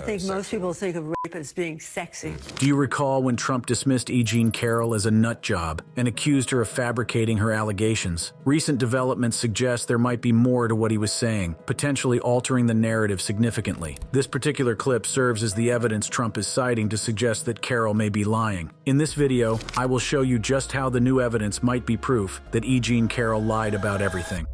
I think most people think of rape as being sexy. Do you recall when Trump dismissed E. Jean Carroll as a nut job and accused her of fabricating her allegations? Recent developments suggest there might be more to what he was saying, potentially altering the narrative significantly. This particular clip serves as the evidence Trump is citing to suggest that Carroll may be lying. In this video, I will show you just how the new evidence might be proof that E. Jean Carroll lied about everything.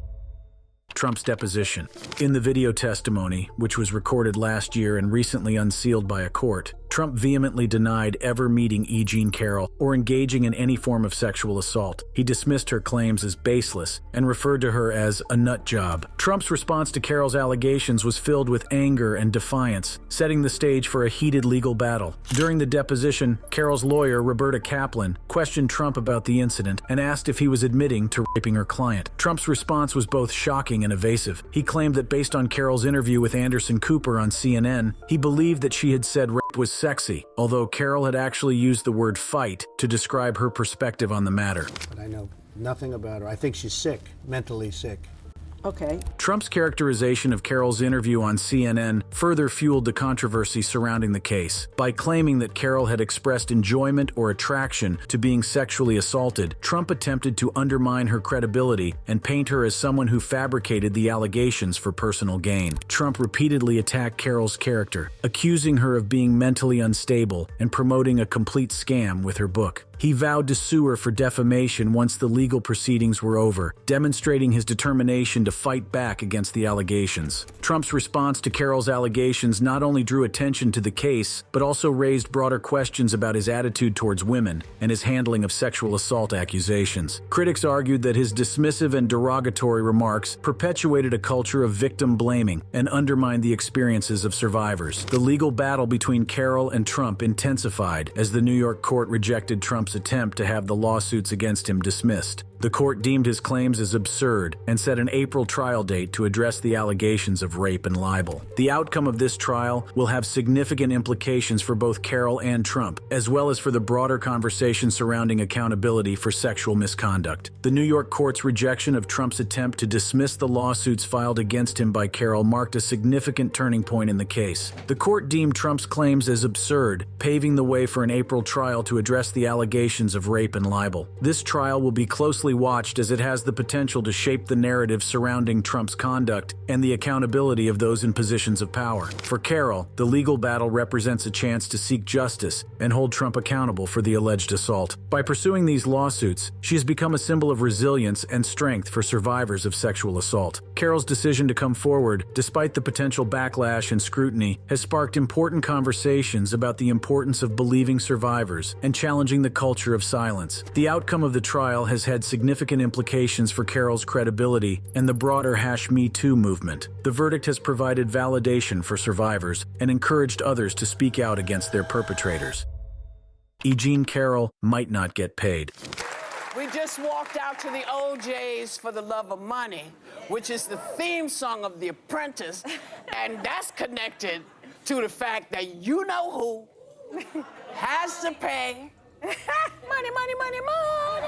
Trump's deposition. In the video testimony, which was recorded last year and recently unsealed by a court, Trump vehemently denied ever meeting E. Jean Carroll or engaging in any form of sexual assault. He dismissed her claims as baseless and referred to her as a nut job. Trump's response to Carroll's allegations was filled with anger and defiance, setting the stage for a heated legal battle. During the deposition, Carroll's lawyer, Roberta Kaplan, questioned Trump about the incident and asked if he was admitting to raping her client. Trump's response was both shocking and evasive. He claimed that based on Carroll's interview with Anderson Cooper on CNN, he believed that she had said rape was sexy, although Carroll had actually used the word fight to describe her perspective on the matter. But I know nothing about her. I think she's sick, mentally sick. Okay. Trump's characterization of Carroll's interview on CNN further fueled the controversy surrounding the case. By claiming that Carroll had expressed enjoyment or attraction to being sexually assaulted, Trump attempted to undermine her credibility and paint her as someone who fabricated the allegations for personal gain. Trump repeatedly attacked Carroll's character, accusing her of being mentally unstable and promoting a complete scam with her book. He vowed to sue her for defamation once the legal proceedings were over, demonstrating his determination to fight back against the allegations. Trump's response to Carroll's allegations not only drew attention to the case, but also raised broader questions about his attitude towards women and his handling of sexual assault accusations. Critics argued that his dismissive and derogatory remarks perpetuated a culture of victim blaming and undermined the experiences of survivors. The legal battle between Carroll and Trump intensified as the New York court rejected Trump's attempt to have the lawsuits against him dismissed. The court deemed his claims as absurd and set an April trial date to address the allegations of rape and libel. The outcome of this trial will have significant implications for both Carroll and Trump, as well as for the broader conversation surrounding accountability for sexual misconduct. The New York court's rejection of Trump's attempt to dismiss the lawsuits filed against him by Carroll marked a significant turning point in the case. The court deemed Trump's claims as absurd, paving the way for an April trial to address the allegations of rape and libel. This trial will be closely watched as it has the potential to shape the narrative surrounding Trump's conduct and the accountability of those in positions of power. For Carroll, the legal battle represents a chance to seek justice and hold Trump accountable for the alleged assault. By pursuing these lawsuits, she has become a symbol of resilience and strength for survivors of sexual assault. Carroll's decision to come forward, despite the potential backlash and scrutiny, has sparked important conversations about the importance of believing survivors and challenging the culture of silence. The outcome of the trial has had significant implications for Carroll's credibility and the broader #Me Too movement. The verdict has provided validation for survivors and encouraged others to speak out against their perpetrators. E. Jean Carroll might not get paid. We just walked out to the OJ's for the Love of Money, which is the theme song of The Apprentice, and that's connected to the fact that you know who has to pay. Money, money, money, money.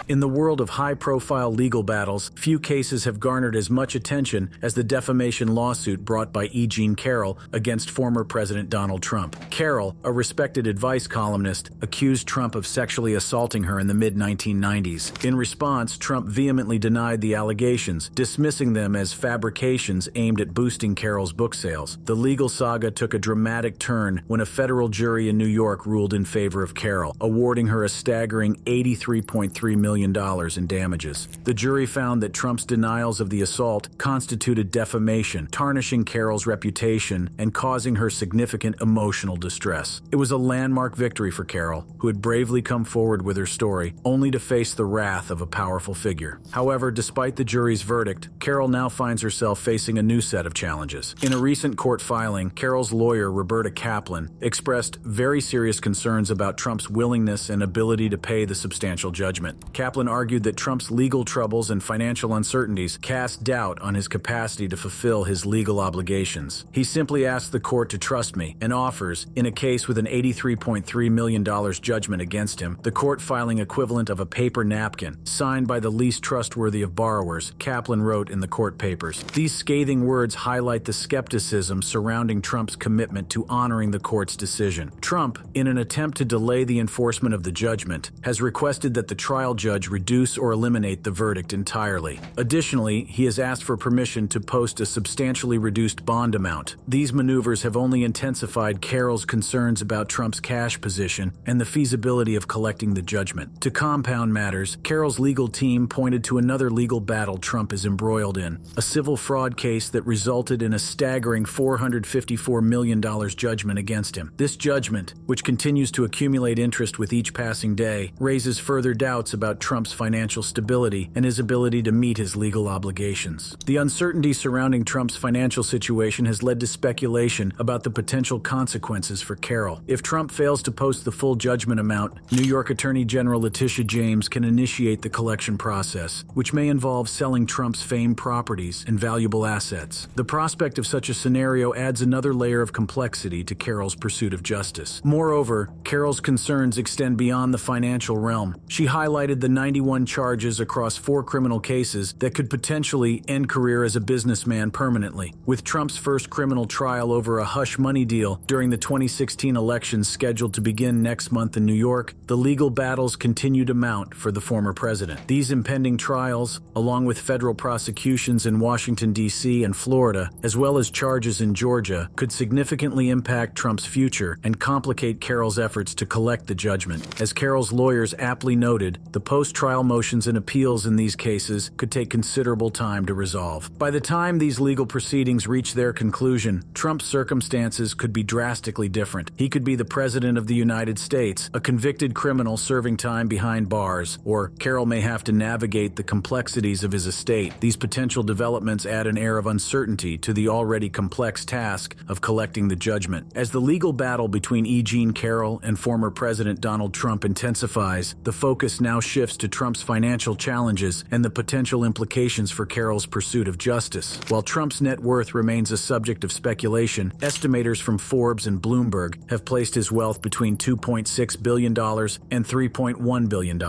In the world of high-profile legal battles, few cases have garnered as much attention as the defamation lawsuit brought by E. Jean Carroll against former President Donald Trump. Carroll, a respected advice columnist, accused Trump of sexually assaulting her in the mid-1990s. In response, Trump vehemently denied the allegations, dismissing them as fabrications aimed at boosting Carroll's book sales. The legal saga took a dramatic turn when a federal jury in New York ruled in favor of Carroll, awarding her a staggering $83.3 million in damages. The jury found that Trump's denials of the assault constituted defamation, tarnishing Carroll's reputation and causing her significant emotional distress. It was a landmark victory for Carroll, who had bravely come forward with her story, only to face the wrath of a powerful figure. However, despite the jury's verdict, Carroll now finds herself facing a new set of challenges. In a recent court filing, Carroll's lawyer, Roberta Kaplan, expressed very serious concerns about Trump's willingness and ability to pay the substantial judgment. Kaplan Kaplan argued that Trump's legal troubles and financial uncertainties cast doubt on his capacity to fulfill his legal obligations. He simply asked the court to trust me and offers, in a case with an $83.3 million judgment against him, the court filing equivalent of a paper napkin, signed by the least trustworthy of borrowers, Kaplan wrote in the court papers. These scathing words highlight the skepticism surrounding Trump's commitment to honoring the court's decision. Trump, in an attempt to delay the enforcement of the judgment, has requested that the trial judge reduce or eliminate the verdict entirely. Additionally, he has asked for permission to post a substantially reduced bond amount. These maneuvers have only intensified Carroll's concerns about Trump's cash position and the feasibility of collecting the judgment. To compound matters, Carroll's legal team pointed to another legal battle Trump is embroiled in, a civil fraud case that resulted in a staggering $454 million judgment against him. This judgment, which continues to accumulate interest with each passing day, raises further doubts about Trump's financial stability and his ability to meet his legal obligations. The uncertainty surrounding Trump's financial situation has led to speculation about the potential consequences for Carroll. If Trump fails to post the full judgment amount, New York Attorney General Letitia James can initiate the collection process, which may involve selling Trump's famed properties and valuable assets. The prospect of such a scenario adds another layer of complexity to Carroll's pursuit of justice. Moreover, Carroll's concerns extend beyond the financial realm. She highlighted the 91 charges across 4 criminal cases that could potentially end career as a businessman permanently. With Trump's first criminal trial over a hush money deal during the 2016 elections scheduled to begin next month in New York, the legal battles continue to mount for the former president. These impending trials, along with federal prosecutions in Washington, D.C. and Florida, as well as charges in Georgia, could significantly impact Trump's future and complicate Carroll's efforts to collect the judgment. As Carroll's lawyers aptly noted, the post-trial motions and appeals in these cases could take considerable time to resolve. By the time these legal proceedings reach their conclusion, Trump's circumstances could be drastically different. He could be the president of the United States, a convicted criminal serving time behind bars, or Carroll may have to navigate the complexities of his estate. These potential developments add an air of uncertainty to the already complex task of collecting the judgment. As the legal battle between E. Jean Carroll and former President Donald Trump intensifies, the focus now shifts to Trump's financial challenges and the potential implications for Carroll's pursuit of justice. While Trump's net worth remains a subject of speculation, estimators from Forbes and Bloomberg have placed his wealth between $2.6 billion and $3.1 billion.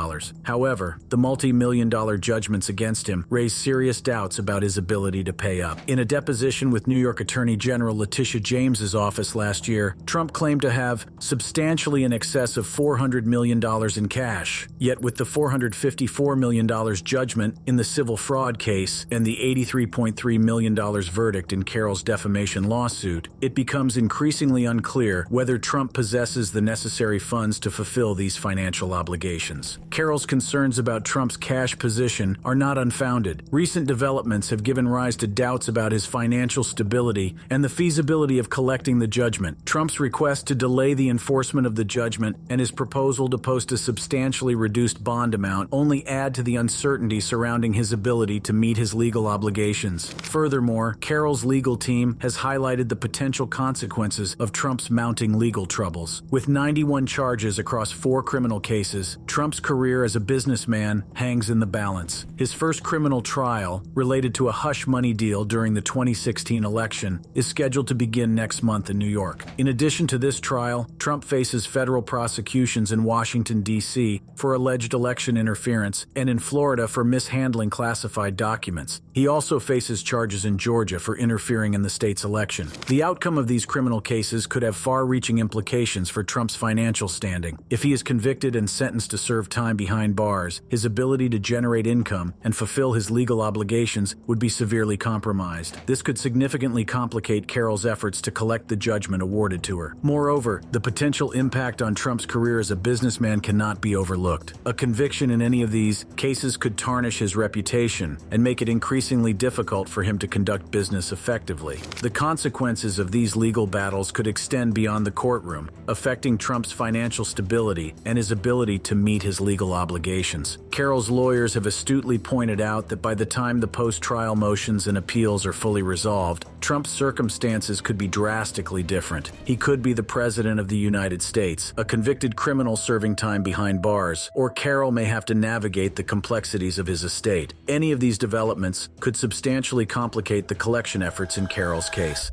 However, the multi-million-dollar judgments against him raise serious doubts about his ability to pay up. In a deposition with New York Attorney General Letitia James's office last year, Trump claimed to have substantially in excess of $400 million in cash. Yet with the $454 million judgment in the civil fraud case and the $83.3 million verdict in Carroll's defamation lawsuit, it becomes increasingly unclear whether Trump possesses the necessary funds to fulfill these financial obligations. Carroll's concerns about Trump's cash position are not unfounded. Recent developments have given rise to doubts about his financial stability and the feasibility of collecting the judgment. Trump's request to delay the enforcement of the judgment and his proposal to post a substantially reduced bond amount only add to the uncertainty surrounding his ability to meet his legal obligations. Furthermore, Carroll's legal team has highlighted the potential consequences of Trump's mounting legal troubles. With 91 charges across 4 criminal cases, Trump's career as a businessman hangs in the balance. His first criminal trial, related to a hush money deal during the 2016 election, is scheduled to begin next month in New York. In addition to this trial, Trump faces federal prosecutions in Washington, D.C. for alleged election interference and in Florida for mishandling classified documents. He also faces charges in Georgia for interfering in the state's election. The outcome of these criminal cases could have far-reaching implications for Trump's financial standing. If he is convicted and sentenced to serve time behind bars, his ability to generate income and fulfill his legal obligations would be severely compromised. This could significantly complicate Carroll's efforts to collect the judgment awarded to her. Moreover, the potential impact on Trump's career as a businessman cannot be overlooked. A conviction in any of these cases could tarnish his reputation and make it increasingly difficult for him to conduct business effectively. The consequences of these legal battles could extend beyond the courtroom, affecting Trump's financial stability and his ability to meet his legal obligations. Carroll's lawyers have astutely pointed out that by the time the post-trial motions and appeals are fully resolved, Trump's circumstances could be drastically different. He could be the president of the United States, a convicted criminal serving time behind bars, or Carroll may may have to navigate the complexities of his estate. Any of these developments could substantially complicate the collection efforts in Carroll's case.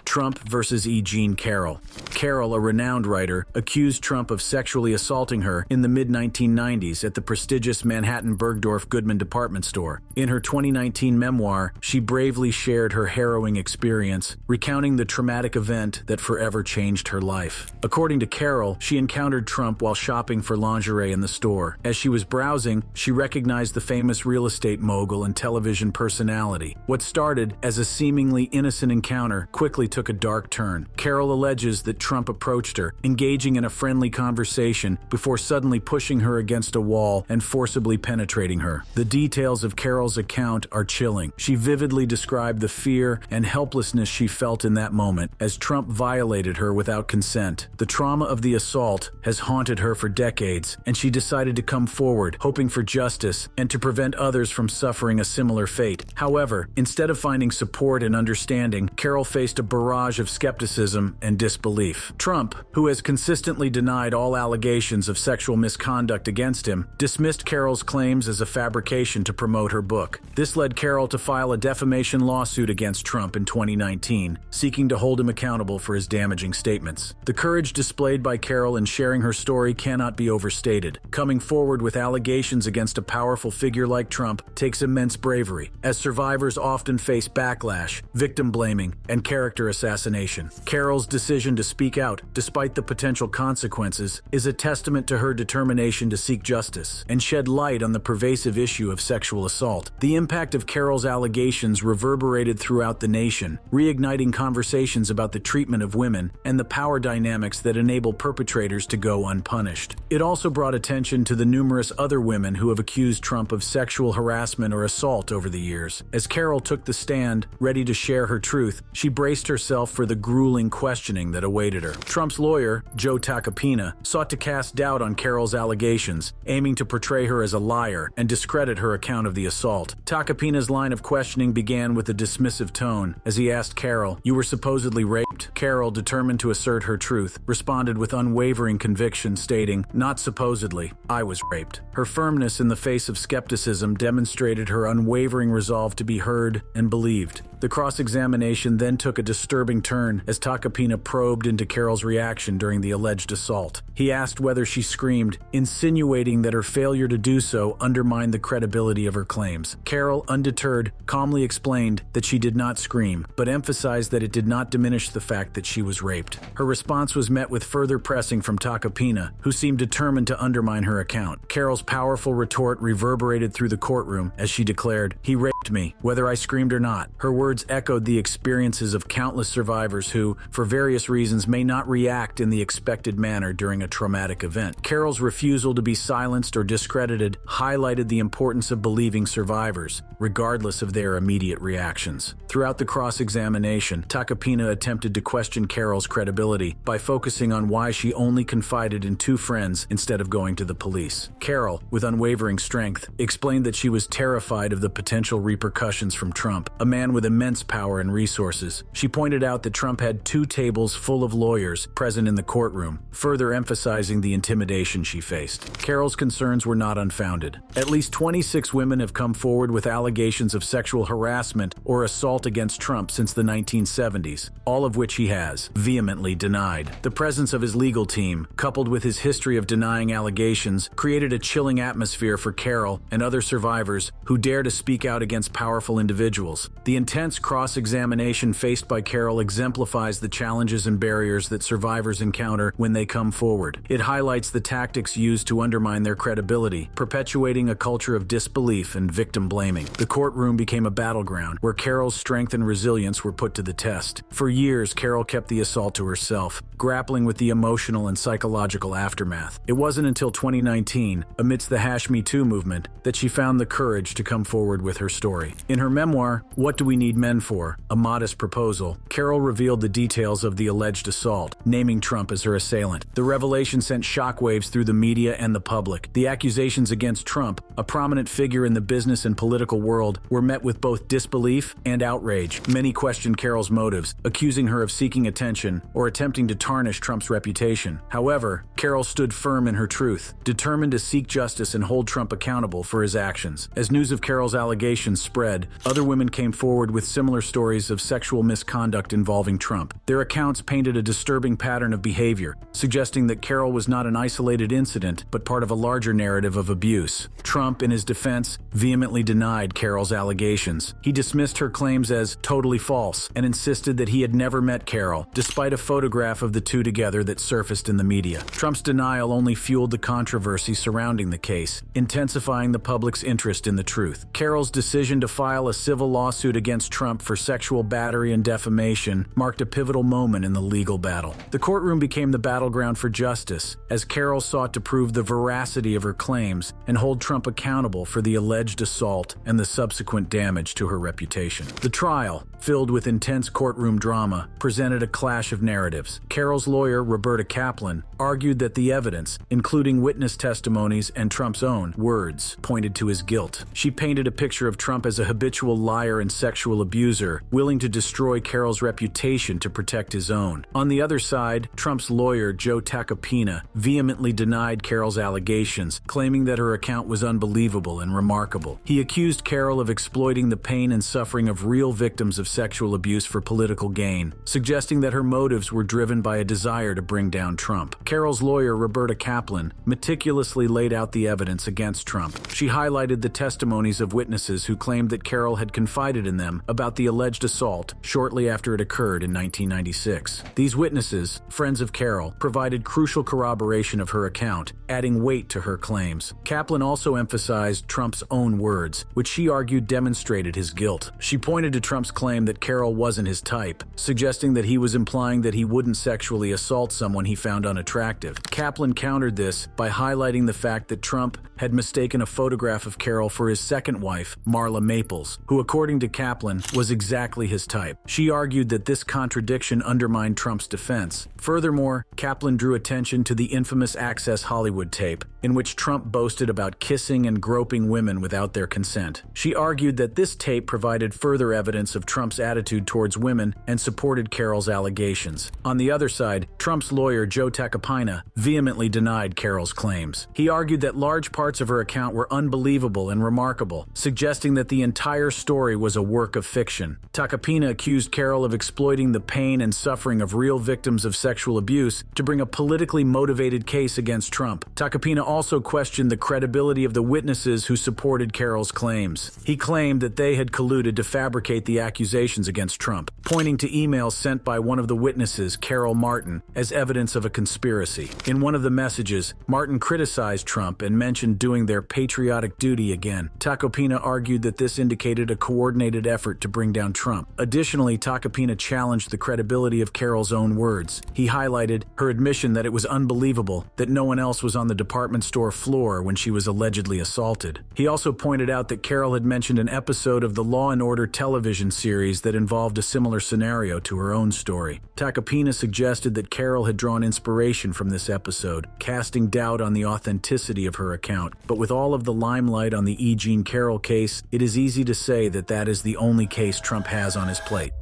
Trump versus E. Jean Carroll. Carroll, a renowned writer, accused Trump of sexually assaulting her in the mid-1990s at the prestigious Manhattan Bergdorf Goodman department store. In her 2019 memoir, she bravely shared her harrowing experience, recounting the traumatic event that forever changed her life. According to Carroll, she encountered Trump while shopping for lingerie in the store. As she was browsing, she recognized the famous real estate mogul and television personality. What started as a seemingly innocent encounter quickly took a dark turn. Carroll alleges that Trump approached her, engaging in a friendly conversation before suddenly pushing her against a wall and forcibly penetrating her. The details of Carroll's account are chilling. She vividly described the fear and helplessness she felt in that moment as Trump violated her without consent. The trauma of the assault has haunted her for decades, and she decided to come forward, hoping for justice and to prevent others from suffering a similar fate. However, instead of finding support and understanding, Carroll faced a barrage of skepticism and disbelief. Trump, who has consistently denied all allegations of sexual misconduct against him, dismissed Carroll's claims as a fabrication to promote her book. This led Carroll to file a defamation lawsuit against Trump in 2019, seeking to hold him accountable for his damaging statements. The courage displayed by Carroll in sharing her story cannot be overstated. Coming forward with allegations against a powerful figure like Trump takes immense bravery, as survivors often face backlash, victim blaming, and character assassination. Carroll's decision to speak out, despite the potential consequences, is a testament to her determination to seek justice and shed light on the pervasive issue of sexual assault. The impact of Carroll's allegations reverberated throughout the nation, reigniting conversations about the treatment of women and the power dynamics that enable perpetrators to go unpunished. It also brought attention to the numerous other women who have accused Trump of sexual harassment or assault over the years. As Carroll took the stand, ready to share her truth, she braced herself for the grueling questioning that awaited her. Trump's lawyer, Joe Tacopina, sought to cast doubt on Carroll's allegations, aiming to portray her as a liar and discredit her account of the assault. Tacopina's line of questioning began with a dismissive tone as he asked Carroll, "You were supposedly raped?" Carroll, determined to assert her truth, responded with unwavering conviction, stating, "Not supposedly, I was raped." Her firmness in the face of skepticism demonstrated her unwavering resolve to be heard and believed. The cross-examination then took a disturbing turn as Tacopina probed into Carroll's reaction during the alleged assault. He asked whether she screamed, insinuating that her failure to do so undermined the credibility of her claims. Carroll, undeterred, calmly explained that she did not scream, but emphasized that it did not diminish the fact that she was raped. Her response was met with further pressing from Tacopina, who seemed determined to undermine her account. Carroll's powerful retort reverberated through the courtroom as she declared, "He raped me, whether I screamed or not." Her words echoed the experiences of countless survivors who, for various reasons, may not react in the expected manner during a traumatic event. Carroll's refusal to be silenced or discredited highlighted the importance of believing survivors, regardless of their immediate reactions. Throughout the cross-examination, Tacopina attempted to question Carroll's credibility by focusing on why she only confided in two friends instead of going to the police. Carroll, with unwavering strength, explained that she was terrified of the potential repercussions from Trump, a man with immense power and resources. She pointed out that Trump had 2 tables full of lawyers present in the courtroom, further emphasizing the intimidation she faced. Carroll's concerns were not unfounded. At least 26 women have come forward with allegations of sexual harassment or assault against Trump since the 1970s, all of which he has vehemently denied. The presence of his legal team, coupled with his history of denying allegations, created a chilling atmosphere for Carroll and other survivors who dare to speak out against powerful individuals. The intense cross-examination faced by Carroll exemplifies the challenges and barriers that survivors encounter when they come forward. It highlights the tactics used to undermine their credibility, perpetuating a culture of disbelief and victim blaming. The courtroom became a battleground where Carroll's strength and resilience were put to the test. For years, Carroll kept the assault to herself, grappling with the emotional and psychological aftermath. It wasn't until 2019, amidst the #MeToo movement, that she found the courage to come forward with her story. In her memoir, What Do We Need Men For? A Modest Proposal, Carroll revealed the details of the alleged assault, naming Trump as her assailant. The revelation sent shockwaves through the media and the public. The accusations against Trump, a prominent figure in the business and political world, were met with both disbelief and outrage. Many questioned Carroll's motives, accusing her of seeking attention or attempting to tarnish Trump's reputation. However, Carroll stood firm in her truth, determined to seek justice and hold Trump accountable for his actions. As news of Carroll's allegations spread, other women came forward with similar stories of sexual misconduct involving Trump. Their accounts painted a disturbing pattern of behavior, suggesting that Carroll was not an isolated incident, but part of a larger narrative of abuse. Trump, in his defense, vehemently denied Carroll's allegations. He dismissed her claims as totally false and insisted that he had never met Carroll, despite a photograph of the two together that surfaced in the media. Trump's denial only fueled the controversy surrounding the case, intensifying the public's interest in the truth. Carroll's decision to file a civil lawsuit against Trump for sexual battery and defamation marked a pivotal moment in the legal battle. The courtroom became the battleground for justice, as Carroll sought to prove the veracity of her claims and hold Trump accountable for the alleged assault and the subsequent damage to her reputation. The trial, filled with intense courtroom drama, presented a clash of narratives. Carroll's lawyer, Roberta Kaplan, argued that the evidence, including witness testimonies and Trump's own words, pointed to his guilt. She painted a picture of Trump as a habitual liar and sexual abuser, willing to destroy Carroll's reputation to protect his own. On the other side, Trump's lawyer, Joe Tacopina, vehemently denied Carroll's allegations, claiming that her account was unbelievable and remarkable. He accused Carroll of exploiting the pain and suffering of real victims of sexual abuse for political gain, suggesting that her motives were driven by a desire to bring down Trump. Carroll's lawyer, Roberta Kaplan, meticulously laid out the evidence against Trump. She highlighted the testimonies of witnesses who claimed that Carroll had confided in them about the alleged assault shortly after it occurred in 1996. These witnesses, friends of Carroll, provided crucial corroboration of her account, adding weight to her claims. Kaplan also emphasized Trump's own words, which she argued demonstrated his guilt. She pointed to Trump's claim that Carroll wasn't his type, suggesting that he was implying that he wouldn't sexually assault someone he found unattractive. Kaplan countered this by highlighting the fact that Trump had mistaken a photograph of Carroll for his second wife, Marla Maples, who, according to Kaplan, was exactly his type. She argued that this contradiction undermined Trump's defense. Furthermore, Kaplan drew attention to the infamous Access Hollywood tape, in which Trump boasted about kissing and groping women without their consent. She argued that this tape provided further evidence of Trump's attitude towards women and supported Carroll's allegations. On the other side, Trump's lawyer, Joe Tacopina, vehemently denied Carroll's claims. He argued that large parts of her account were unbelievable and remarkable, suggesting that the entire story was a work of fiction. Tacopina accused Carroll of exploiting the pain and suffering of real victims of sexual abuse to bring a politically motivated case against Trump. Tacopina also questioned the credibility of the witnesses who supported Carroll's claims. He claimed that they had colluded to fabricate the accusations against Trump, pointing to emails sent by one of the witnesses, Carroll Martin, as evidence of a conspiracy. In one of the messages, Martin criticized Trump and mentioned doing their patriotic duty again. Tacopina argued that this indicated a coordinated effort to bring down Trump. Additionally, Tacopina challenged the credibility of Carroll's own words. He highlighted her admission that it was unbelievable that no one else was on the department store floor when she was allegedly assaulted. He also pointed out that Carroll had mentioned an episode of the Law & Order television series that involved a similar scenario to her own story. Tacopina suggested that Carroll had drawn inspiration from this episode, casting doubt on the authenticity of her account. But with all of the limelight on the E. Jean Carroll case, it is easy to say that that is the only case Trump has on his plate.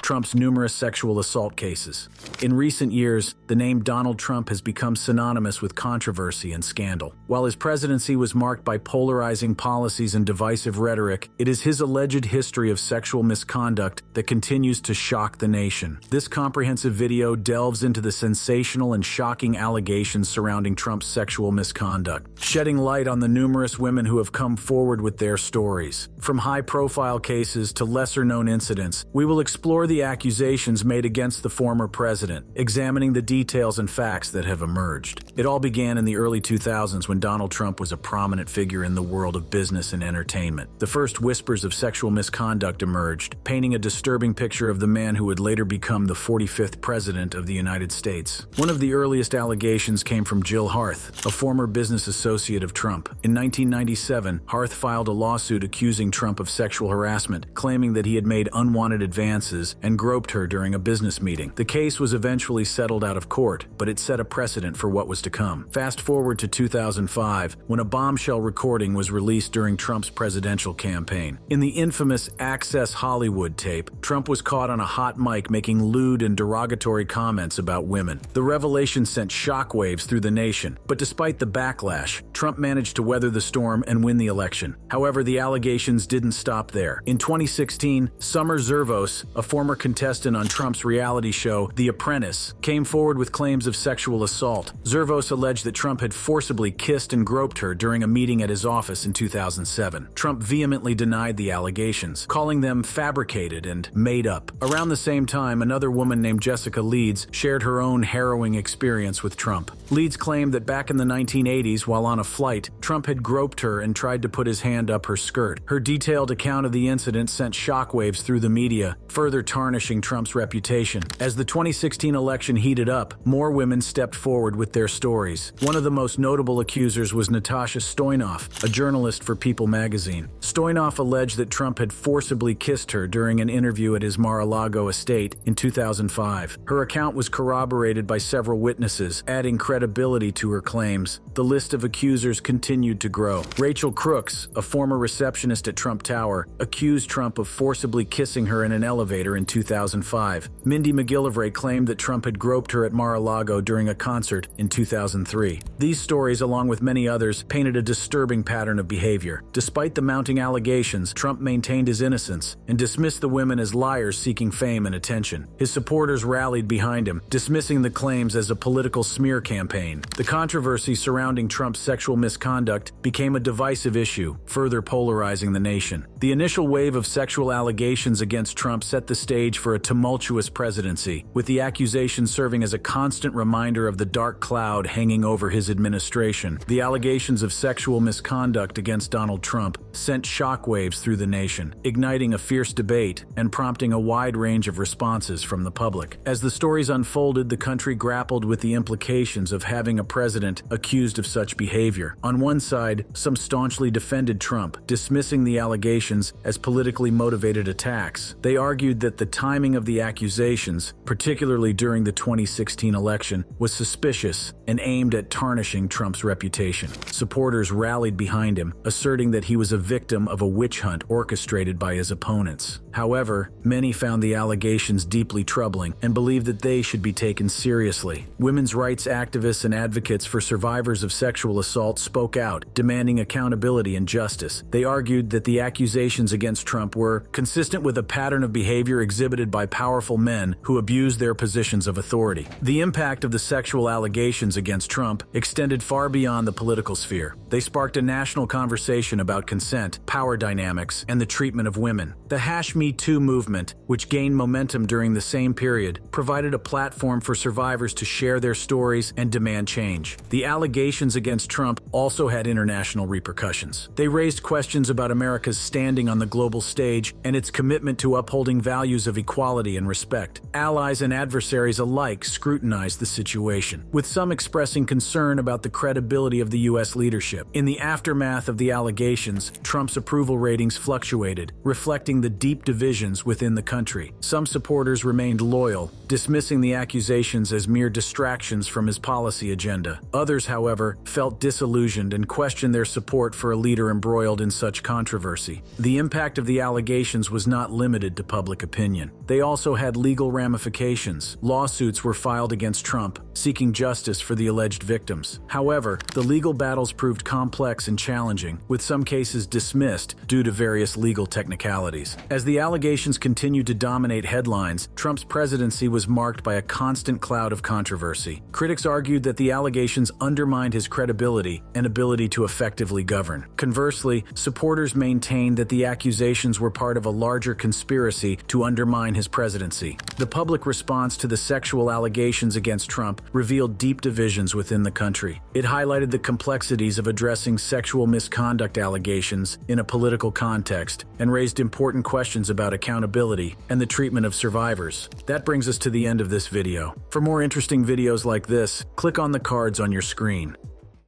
Trump's numerous sexual assault cases. In recent years, the name Donald Trump has become synonymous with controversy and scandal. While his presidency was marked by polarizing policies and divisive rhetoric, it is his alleged history of sexual misconduct that continues to shock the nation. This comprehensive video delves into the sensational and shocking allegations surrounding Trump's sexual misconduct, shedding light on the numerous women who have come forward with their stories. From high-profile cases to lesser-known incidents, we will explore the accusations made against the former president, examining the details and facts that have emerged. It all began in the early 2000s when Donald Trump was a prominent figure in the world of business and entertainment. The first whispers of sexual misconduct emerged, painting a disturbing picture of the man who would later become the 45th president of the United States. One of the earliest allegations came from Jill Harth, a former business associate of Trump. In 1997, Harth filed a lawsuit accusing Trump of sexual harassment, claiming that he had made unwanted advances and groped her during a business meeting. The case was eventually settled out of court, but it set a precedent for what was to come. Fast forward to 2005, when a bombshell recording was released during Trump's presidential campaign. In the infamous Access Hollywood tape, Trump was caught on a hot mic making lewd and derogatory comments about women. The revelation sent shockwaves through the nation, but despite the backlash, Trump managed to weather the storm and win the election. However, the allegations didn't stop there. In 2016, Summer Zervos, a former contestant on Trump's reality show The Apprentice, came forward with claims of sexual assault. Zervos alleged that Trump had forcibly kissed and groped her during a meeting at his office in 2007. Trump vehemently denied the allegations, calling them fabricated and made up. Around the same time, another woman named Jessica Leeds shared her own harrowing experience with Trump. Leeds claimed that back in the 1980s, while on a flight, Trump had groped her and tried to put his hand up her skirt. Her detailed account of the incident sent shockwaves through the media, further tarnishing Trump's reputation. As the 2016 election heated up, more women stepped forward with their stories. One of the most notable accusers was Natasha Stoynoff, a journalist for People magazine. Stoynoff alleged that Trump had forcibly kissed her during an interview at his Mar-a-Lago estate in 2005. Her account was corroborated by several witnesses, adding credibility to her claims. The list of accusers continued to grow. Rachel Crooks, a former receptionist at Trump Tower, accused Trump of forcibly kissing her in an elevator in 2005. Mindy McGillivray claimed that Trump had groped her at Mar-a-Lago during a concert in 2003. These stories, along with many others, painted a disturbing pattern of behavior. Despite the mounting allegations, Trump maintained his innocence and dismissed the women as liars seeking fame and attention. His supporters rallied behind him, dismissing the claims as a political smear campaign. The controversy surrounding Trump's sexual misconduct became a divisive issue, further polarizing the nation. The initial wave of sexual allegations against Trump set the stage for a tumultuous presidency, with the accusations serving as a constant reminder of the dark cloud hanging over his administration. The allegations of sexual misconduct against Donald Trump sent shockwaves through the nation, igniting a fierce debate and prompting a wide range of responses from the public. As the stories unfolded, the country grappled with the implications of having a president accused of such behavior. On one side, some staunchly defended Trump, dismissing the allegations as politically motivated attacks. They argued that the timing of the accusations, particularly during the 2016 election, was suspicious and aimed at tarnishing Trump's reputation. Supporters rallied behind him, asserting that he was a victim of a witch hunt orchestrated by his opponents. However, many found the allegations deeply troubling and believed that they should be taken seriously. Women's rights activists and advocates for survivors of sexual assault spoke out, demanding accountability and justice. They argued that the accusations against Trump were consistent with a pattern of behavior exhibited by powerful men who abused their positions of authority. The impact of the sexual allegations against Trump extended far beyond the political sphere. They sparked a national conversation about consent, power dynamics, and the treatment of women. The Me Too movement, which gained momentum during the same period, provided a platform for survivors to share their stories and demand change. The allegations against Trump also had international repercussions. They raised questions about America's standing on the global stage and its commitment to upholding values of equality and respect. Allies and adversaries alike scrutinized the situation, with some expressing concern about the credibility of the U.S. leadership. In the aftermath of the allegations, Trump's approval ratings fluctuated, reflecting the deep divisions within the country. Some supporters remained loyal, dismissing the accusations as mere distractions from his policy agenda. Others, however, felt disillusioned and questioned their support for a leader embroiled in such controversy. The impact of the allegations was not limited to public opinion. They also had legal ramifications. Lawsuits were filed against Trump, seeking justice for the alleged victims. However, the legal battles proved complex and challenging, with some cases dismissed due to various legal technicalities. As the allegations continued to dominate headlines, Trump's presidency was marked by a constant cloud of controversy. Critics argued that the allegations undermined his credibility and ability to effectively govern. Conversely, supporters maintained that the accusations were part of a larger conspiracy to undermine his presidency. The public response to the sexual allegations against Trump revealed deep divisions within the country. It highlighted the complexities of addressing sexual misconduct allegations in a political context and raised important questions about accountability and the treatment of survivors. That brings us to the end of this video. For more interesting videos like this, click on the cards on your screen.